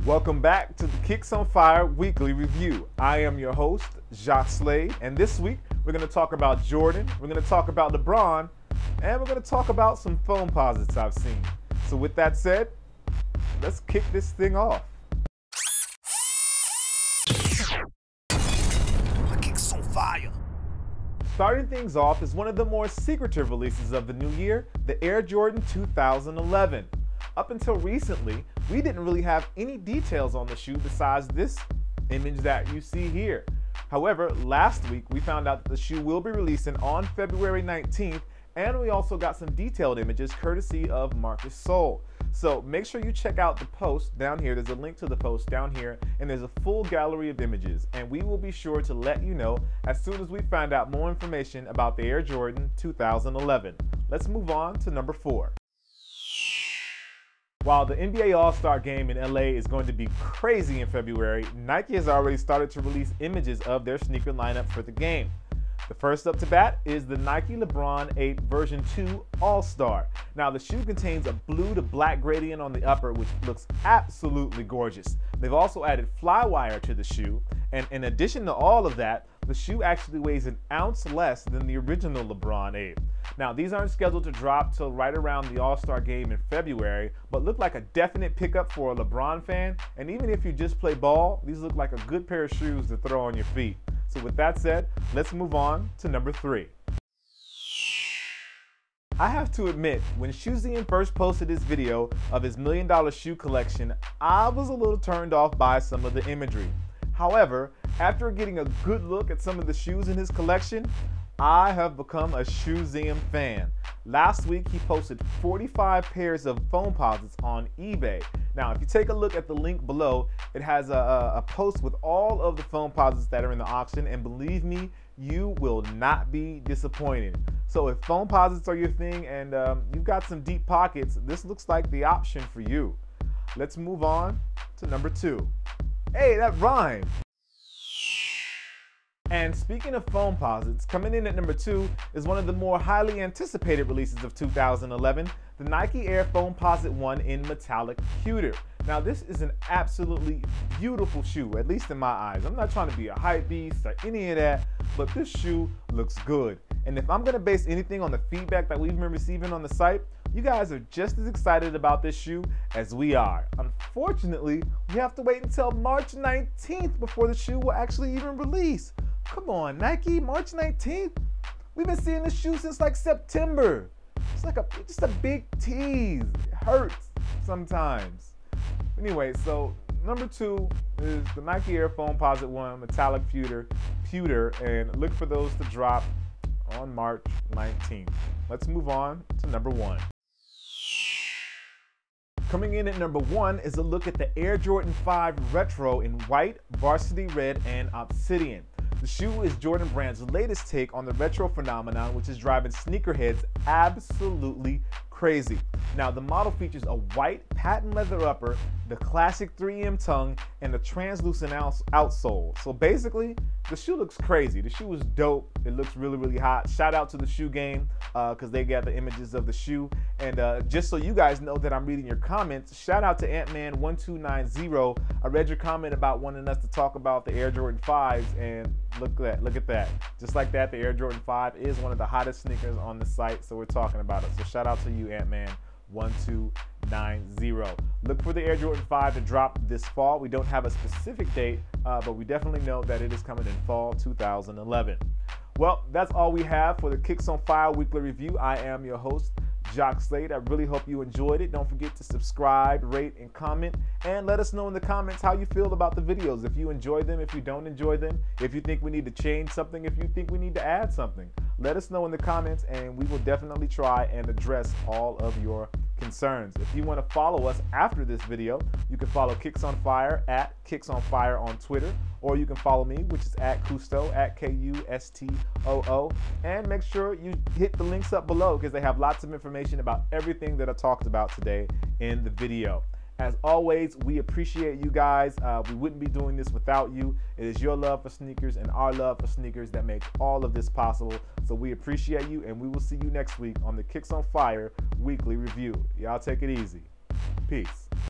Welcome back to the Kicks on Fire Weekly Review. I am your host, Jacques Slade, and this week we're going to talk about Jordan, we're going to talk about LeBron, and we're going to talk about some Foamposites I've seen. So with that said, let's kick this thing off. Kicks on Fire. Starting things off is one of the more secretive releases of the new year, the Air Jordan 2011. Up until recently, we didn't really have any details on the shoe besides this image that you see here. However, last week we found out that the shoe will be releasing on February 19th, and we also got some detailed images courtesy of Marcus Soul. So make sure you check out the post down here. There's a link to the post down here, and there's a full gallery of images, and we will be sure to let you know as soon as we find out more information about the Air Jordan 2011. Let's move on to number 4. While the NBA All-Star Game in LA is going to be crazy in February, Nike has already started to release images of their sneaker lineup for the game. The first up to bat is the Nike LeBron 8 version 2 All-Star. Now the shoe contains a blue to black gradient on the upper, which looks absolutely gorgeous. They've also added flywire to the shoe, and in addition to all of that, the shoe actually weighs an ounce less than the original LeBron 8. Now these aren't scheduled to drop till right around the All-Star Game in February, but look like a definite pickup for a LeBron fan, and even if you just play ball, these look like a good pair of shoes to throw on your feet. So with that said, let's move on to number 3. I have to admit, when Shoezian first posted this video of his $1 million shoe collection, I was a little turned off by some of the imagery. However, after getting a good look at some of the shoes in his collection, I have become a Shoezian fan. Last week, he posted 45 pairs of Foamposites on eBay. Now, if you take a look at the link below, it has a post with all of the Foamposites that are in the auction, and believe me, you will not be disappointed. So if Foamposites are your thing and you've got some deep pockets, this looks like the option for you. Let's move on to number 2. Hey, that rhymed! And speaking of Foamposites, coming in at number 2 is one of the more highly anticipated releases of 2011, the Nike Air Foamposite 1 in metallic pewter. Now this is an absolutely beautiful shoe, at least in my eyes. I'm not trying to be a hype beast or any of that, but this shoe looks good. And if I'm gonna base anything on the feedback that we've been receiving on the site, you guys are just as excited about this shoe as we are. Unfortunately, we have to wait until March 19th before the shoe will actually even release. Come on, Nike, March 19th? We've been seeing this shoe since like September. It's like just a big tease. It hurts sometimes. Anyway, so number 2 is the Nike Air Foamposite 1 metallic pewter, and look for those to drop on March 19th. Let's move on to number 1. Coming in at number 1 is a look at the Air Jordan 5 Retro in white, varsity red, and obsidian. The shoe is Jordan Brand's latest take on the retro phenomenon, which is driving sneakerheads absolutely crazy. Now, the model features a white patent leather upper, the classic 3M tongue, and the translucent outsole. So basically, the shoe looks crazy. The shoe is dope. It looks really, really hot. Shout out to the Shoe Game because they got the images of the shoe. And just so you guys know that I'm reading your comments, shout out to Antman1290. I read your comment about wanting us to talk about the Air Jordan 5s, and look at that. Just like that, the Air Jordan 5 is one of the hottest sneakers on the site, so we're talking about it. So shout out to you, Antman1290. Look for the Air Jordan 5 to drop this fall. We don't have a specific date, but we definitely know that it is coming in fall 2011. Well, that's all we have for the Kicks on Fire Weekly Review. I am your host, Jacques Slade. I really hope you enjoyed it. Don't forget to subscribe, rate, and comment, and let us know in the comments how you feel about the videos. If you enjoy them, if you don't enjoy them, if you think we need to change something, if you think we need to add something, let us know in the comments, and we will definitely try and address all of your concerns. If you want to follow us after this video, you can follow Kicks on Fire at Kicks on Fire on Twitter, or you can follow me, which is at Kusto, at Kustoo, and make sure you hit the links up below because they have lots of information about everything that I talked about today in the video. As always, we appreciate you guys. We wouldn't be doing this without you. It is your love for sneakers and our love for sneakers that make all of this possible. So we appreciate you, and we will see you next week on the Kicks on Fire Weekly Review. Y'all take it easy. Peace.